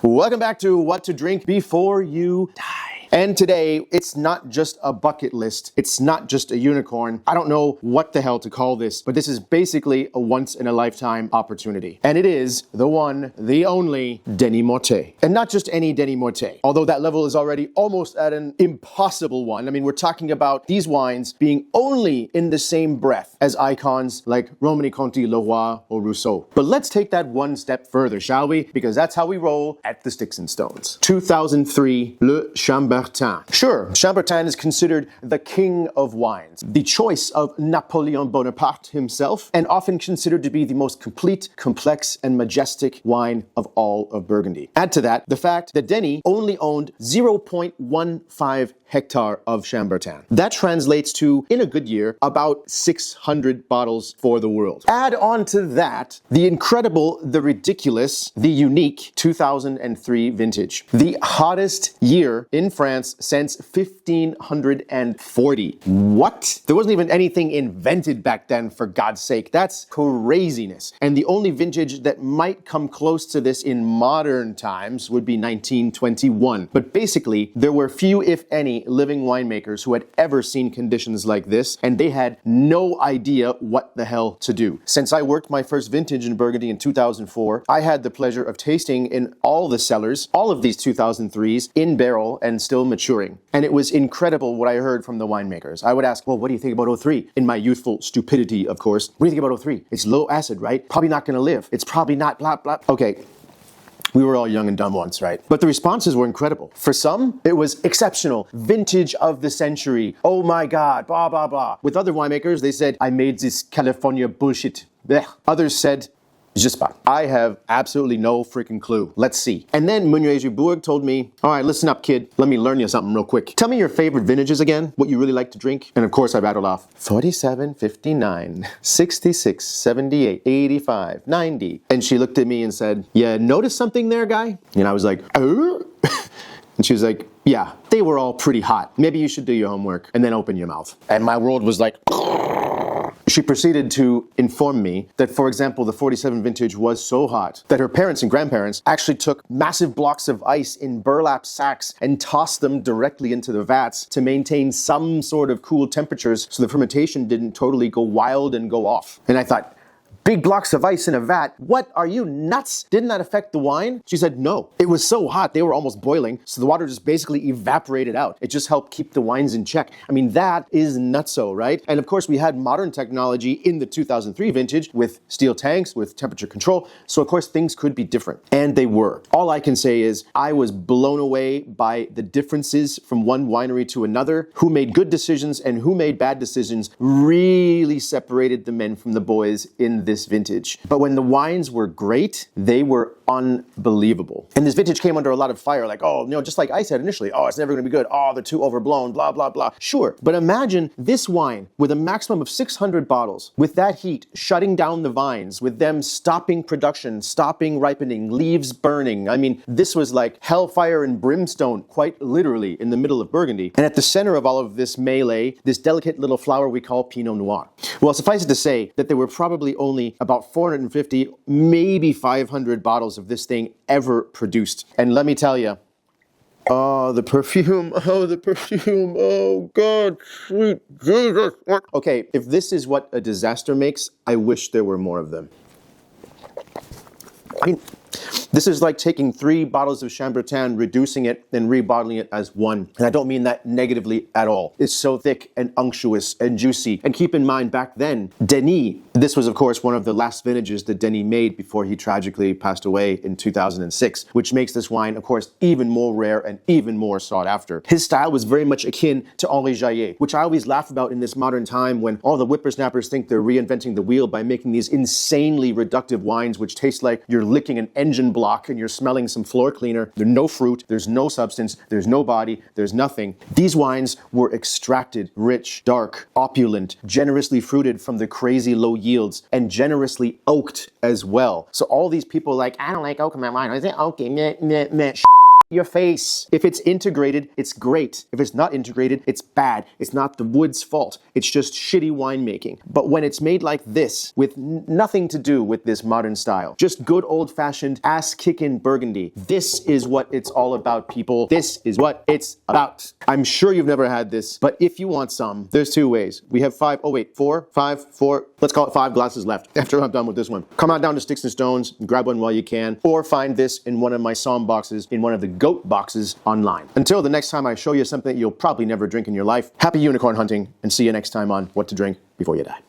Welcome back to What to Drink Before You Die. And today, it's not just a bucket list. It's not just a unicorn. I don't know what the hell to call this, but this is basically a once-in-a-lifetime opportunity. And it is the one, the only, Denis Mortet. And not just any Denis Mortet, although that level is already almost at an impossible one. I mean, we're talking about these wines being only in the same breath as icons like Romanée-Conti, Leroy, or Rousseau. But let's take that one step further, shall we? Because that's how we roll at the Sticks and Stones. 2003, Le Chambertin. Sure, Chambertin is considered the king of wines, the choice of Napoleon Bonaparte himself, and often considered to be the most complete, complex, and majestic wine of all of Burgundy. Add to that the fact that Denis only owned 0.15 hectare of Chambertin. That translates to, in a good year, about 600 bottles for the world. Add on to that the incredible, the ridiculous, the unique 2003 vintage. The hottest year in France since 1540. What? There wasn't even anything invented back then, for God's sake. That's craziness. And the only vintage that might come close to this in modern times would be 1921. But basically, there were few, if any, living winemakers who had ever seen conditions like this, and they had no idea what the hell to do. Since I worked my first vintage in Burgundy in 2004, I had the pleasure of tasting in all the cellars, all of these 2003s, in barrel and still maturing. And it was incredible what I heard from the winemakers. I would ask, well, what do you think about 03? In my youthful stupidity, of course. What do you think about 03? It's low acid, right? Probably not gonna live. It's probably not blah, blah. Okay. We were all young and dumb once, right? But the responses were incredible. For some, it was exceptional. Vintage of the century. Oh my God, blah, blah, blah. With other winemakers, they said, I made this California bullshit. Blech. Others said, just pas. I have absolutely no freaking clue. Let's see. And then Meunier-Dubourg told me, all right, listen up, kid. Let me learn you something real quick. Tell me your favorite vintages again, what you really like to drink. And of course, I rattled off 47, 59, 66, 78, 85, 90. And she looked at me and said, yeah, notice something there, guy? And I was like, oh. And she was like, yeah, they were all pretty hot. Maybe you should do your homework and then open your mouth. And my world was like, she proceeded to inform me that, for example, the 47 vintage was so hot that her parents and grandparents actually took massive blocks of ice in burlap sacks and tossed them directly into the vats to maintain some sort of cool temperatures so the fermentation didn't totally go wild and go off. And I thought, big blocks of ice in a vat? What, are you nuts? Didn't that affect the wine? She said, no. It was so hot, they were almost boiling, so the water just basically evaporated out. It just helped keep the wines in check. I mean, that is nutso, right? And of course, we had modern technology in the 2003 vintage with steel tanks, with temperature control, so of course, things could be different. And they were. All I can say is, I was blown away by the differences from one winery to another. Who made good decisions and who made bad decisions really separated the men from the boys in this vintage. But when the wines were great, they were unbelievable. And this vintage came under a lot of fire, like, oh, you know, just like I said initially, oh, it's never gonna be good. Oh, they're too overblown, blah, blah, blah. Sure, but imagine this wine with a maximum of 600 bottles, with that heat shutting down the vines, with them stopping production, stopping ripening, leaves burning. I mean, this was like hellfire and brimstone, quite literally, in the middle of Burgundy. And at the center of all of this melee, this delicate little flower we call Pinot Noir. Well, suffice it to say that there were probably only about 450, maybe 500 bottles of this thing ever produced. And let me tell you, oh, the perfume, oh God, sweet Jesus. Okay, if this is what a disaster makes, I wish there were more of them. I mean, this is like taking 3 bottles of Chambertin, reducing it, and rebottling it as one. And I don't mean that negatively at all. It's so thick and unctuous and juicy. And keep in mind, back then, Denis, this was of course one of the last vintages that Denis made before he tragically passed away in 2006, which makes this wine, of course, even more rare and even more sought after. His style was very much akin to Henri Jaillet, which I always laugh about in this modern time when all the whippersnappers think they're reinventing the wheel by making these insanely reductive wines which taste like you're licking an engine block and you're smelling some floor cleaner. There's no fruit, there's no substance, there's no body, there's nothing. These wines were extracted, rich, dark, opulent, generously fruited from the crazy low yields, and generously oaked as well. So all these people like, I don't like oak in my wine. I say oaky, meh, meh, meh. your face. If it's integrated, it's great. If it's not integrated, it's bad. It's not the wood's fault. It's just shitty winemaking. But when it's made like this, with nothing to do with this modern style, just good old-fashioned ass-kicking Burgundy, this is what it's all about, people. This is what it's about. I'm sure you've never had this, but if you want some, there's two ways. We have four, let's call it 5 glasses left after I'm done with this one. Come on down to Sticks and Stones, grab one while you can, or find this in one of my Somm boxes, in one of the goat boxes online. Until the next time I show you something that you'll probably never drink in your life, happy unicorn hunting, and see you next time on What to Drink Before You Die.